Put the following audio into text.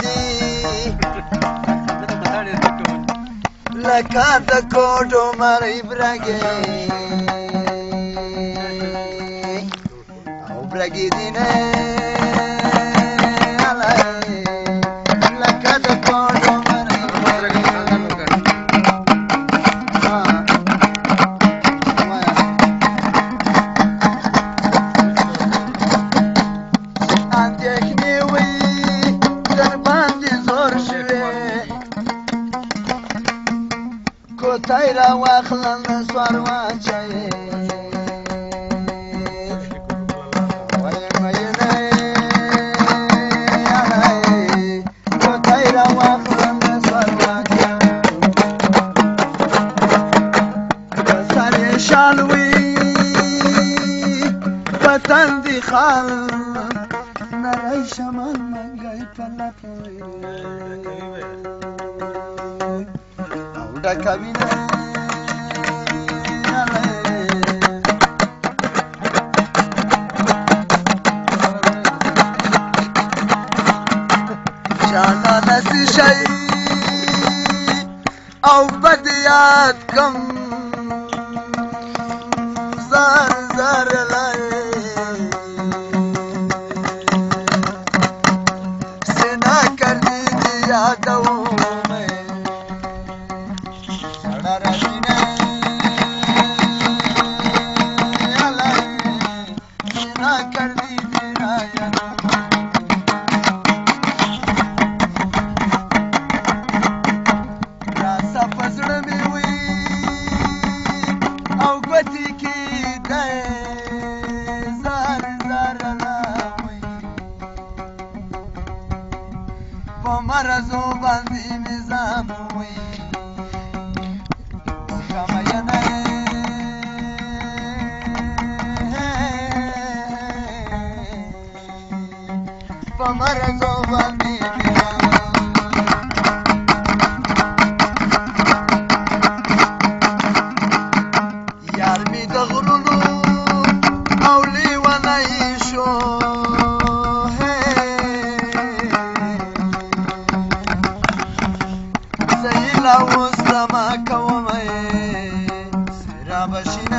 دي لکه د کوټو مړی برګې او برګې دي نه لکه د کوټو مړی اندېښنې وي در باندې زور شوې کوتای را واخلم سوار واچوي کوتای را واخلم سوار واچوي سر شال وي وطن دي خال نری شمال منګي پلټوي ډکوینه جانانه څه شی او بد یاد کم زار زار لای سنا کردی یادو مرزو باندې نظام وي کمینه په مرزو باندې یار می د غرونو او لیونی شو اوس زما کومه سره بشینه